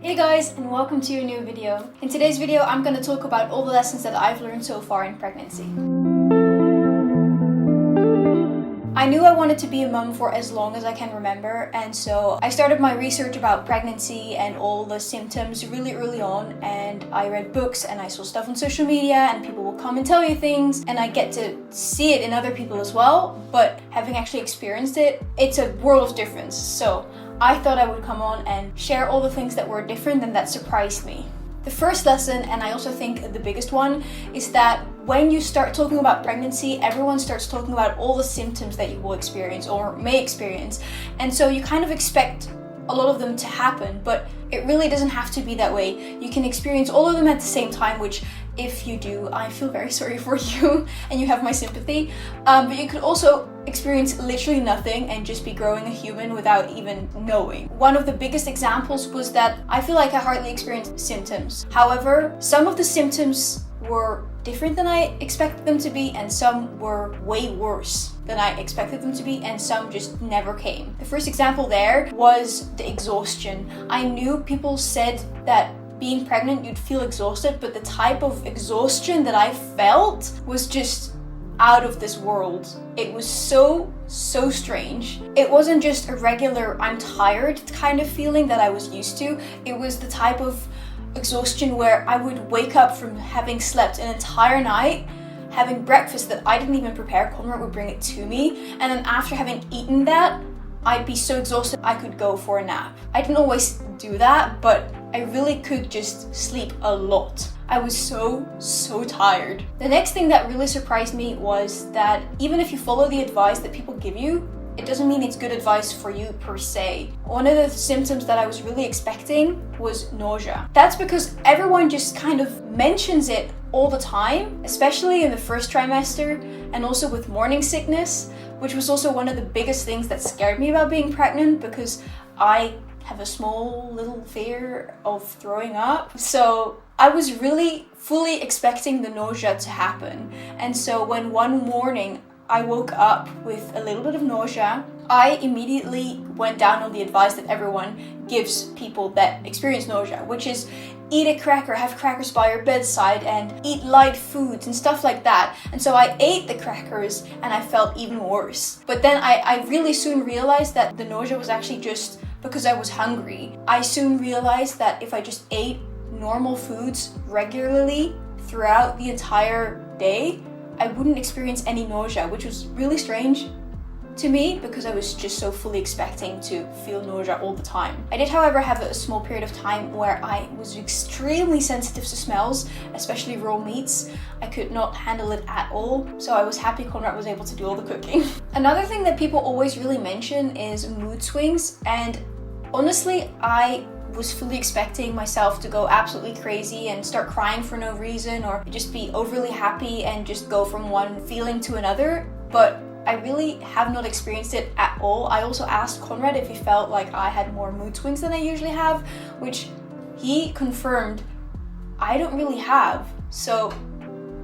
Hey guys, and welcome to a new video. In today's video, I'm going to talk about all the lessons that I've learned so far in pregnancy. I knew I wanted to be a mum for as long as I can remember, and so I started my research about pregnancy and all the symptoms really early on, and I read books and I saw stuff on social media, and people will come and tell you things, and I get to see it in other people as well, but having actually experienced it, it's a world of difference. So I thought I would come on and share all the things that were different and that surprised me. The first lesson, and I also think the biggest one, is that when you start talking about pregnancy, everyone starts talking about all the symptoms that you will experience or may experience. And so you kind of expect a lot of them to happen, but it really doesn't have to be that way. You can experience all of them at the same time, which if you do, I feel very sorry for you and you have my sympathy. But you could also experience literally nothing and just be growing a human without even knowing. One of the biggest examples was that I feel like I hardly experienced symptoms. However, some of the symptoms were different than I expected them to be, and some were way worse than I expected them to be, and some just never came. The first example there was the exhaustion. I knew people said that being pregnant you'd feel exhausted, but the type of exhaustion that I felt was just out of this world. It was so strange. It wasn't just a regular I'm tired kind of feeling that I was used to. It was the type of exhaustion where I would wake up from having slept an entire night, having breakfast that I didn't even prepare. Conrad would bring it to me, and then after having eaten that, I'd be so exhausted I could go for a nap. I didn't always do that, but I really could just sleep a lot. I was so tired. The next thing that really surprised me was that even if you follow the advice that people give you, it doesn't mean it's good advice for you per se. One of the symptoms that I was really expecting was nausea. That's because everyone just kind of mentions it all the time, especially in the first trimester and also with morning sickness, which was also one of the biggest things that scared me about being pregnant because I have a small little fear of throwing up. So I was really fully expecting the nausea to happen. And so when one morning I woke up with a little bit of nausea, I immediately went down on the advice that everyone gives people that experience nausea, which is eat a cracker, have crackers by your bedside, and eat light foods and stuff like that. And so I ate the crackers and I felt even worse. But then I really soon realized that the nausea was actually just because I was hungry. I soon realized that if I just ate normal foods regularly throughout the entire day, I wouldn't experience any nausea, which was really strange to me because I was just so fully expecting to feel nausea all the time. I did, however, have a small period of time where I was extremely sensitive to smells, especially raw meats. I could not handle it at all, so I was happy Conrad was able to do all the cooking. Another thing that people always really mention is mood swings, and honestly, I was fully expecting myself to go absolutely crazy and start crying for no reason or just be overly happy and just go from one feeling to another, but I really have not experienced it at all. I also asked Conrad if he felt like I had more mood swings than I usually have, which he confirmed I don't really have. So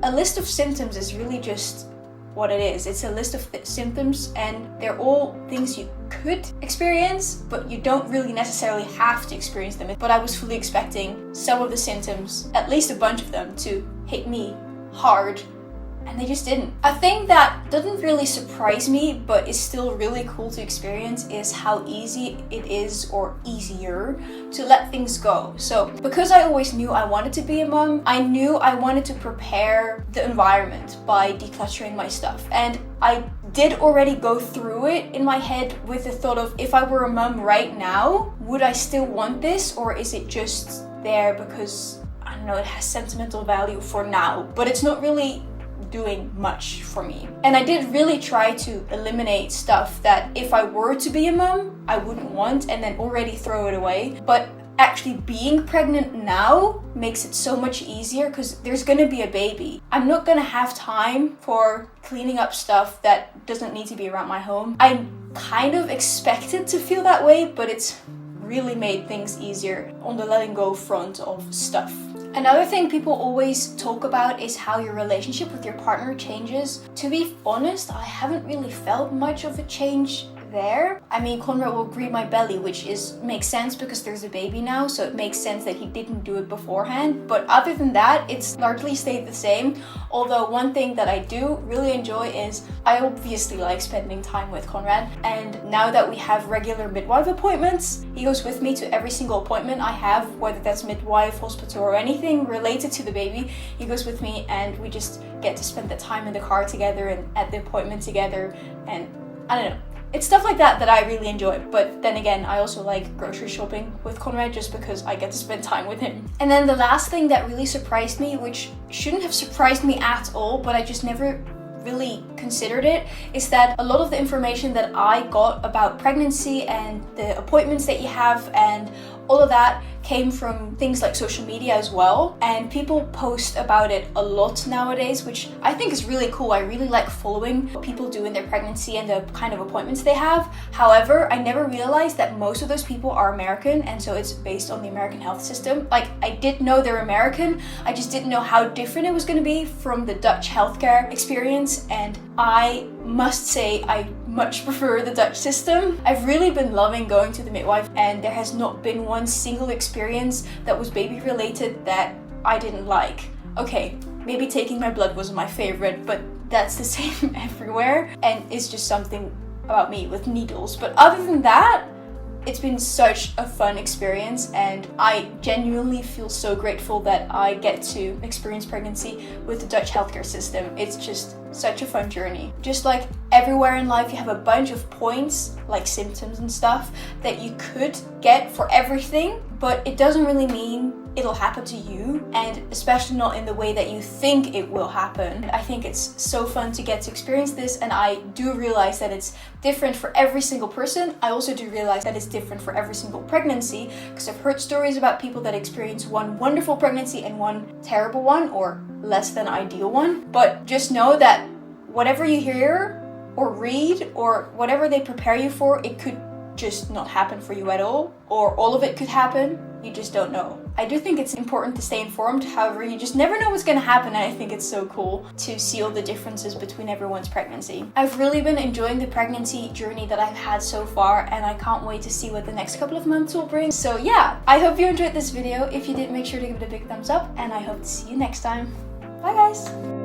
a list of symptoms is really just what it is. It's a list of symptoms, and they're all things you could experience, but you don't really necessarily have to experience them. But I was fully expecting some of the symptoms, at least a bunch of them, to hit me hard, and they just didn't. A thing that doesn't really surprise me, but is still really cool to experience, is how easy it is, or easier, to let things go. So because I always knew I wanted to be a mom, I knew I wanted to prepare the environment by decluttering my stuff. And I did already go through it in my head with the thought of, if I were a mom right now, would I still want this, or is it just there because, I don't know, it has sentimental value for now, but it's not really doing much for me. And I did really try to eliminate stuff that if I were to be a mom, I wouldn't want, and then already throw it away. But actually being pregnant now makes it so much easier because there's gonna be a baby. I'm not gonna have time for cleaning up stuff that doesn't need to be around my home. I kind of expected to feel that way, but it's really made things easier on the letting go front of stuff. Another thing people always talk about is how your relationship with your partner changes. To be honest, I haven't really felt much of a change there. I mean, Conrad will greet my belly, which makes sense because there's a baby now, so it makes sense that he didn't do it beforehand. But other than that, it's largely stayed the same. Although one thing that I do really enjoy is I obviously like spending time with Conrad, and now that we have regular midwife appointments, he goes with me to every single appointment I have, whether that's midwife, hospital, or anything related to the baby. He goes with me and we just get to spend the time in the car together and at the appointment together, and I don't know. It's stuff like that that I really enjoy. But then again, I also like grocery shopping with Conrad just because I get to spend time with him. And then the last thing that really surprised me, which shouldn't have surprised me at all, but I just never really considered it, is that a lot of the information that I got about pregnancy and the appointments that you have and all of that came from things like social media as well, and people post about it a lot nowadays, which I think is really cool. I really like following what people do in their pregnancy and the kind of appointments they have. However, I never realized that most of those people are American, and so it's based on the American health system. Like, I did know they're American, I just didn't know how different it was going to be from the Dutch healthcare experience, and I must say I much prefer the Dutch system. I've really been loving going to the midwife, and there has not been one single experience that was baby related that I didn't like. Okay, maybe taking my blood wasn't my favorite, but that's the same everywhere, and it's just something about me with needles. But other than that, it's been such a fun experience, and I genuinely feel so grateful that I get to experience pregnancy with the Dutch healthcare system. It's just such a fun journey. Just like everywhere in life, you have a bunch of points, like symptoms and stuff, that you could get for everything, but it doesn't really mean it'll happen to you, and especially not in the way that you think it will happen. I think it's so fun to get to experience this, and I do realize that it's different for every single person. I also do realize that it's different for every single pregnancy, because I've heard stories about people that experience one wonderful pregnancy and one terrible one, or less than ideal one. But just know that whatever you hear or read or whatever they prepare you for, it could just not happen for you at all, or all of it could happen. You just don't know. I do think it's important to stay informed, however, you just never know what's going to happen, and I think it's so cool to see all the differences between everyone's pregnancy. I've really been enjoying the pregnancy journey that I've had so far, and I can't wait to see what the next couple of months will bring. So yeah, I hope you enjoyed this video. If you did, make sure to give it a big thumbs up, and I hope to see you next time. Bye guys!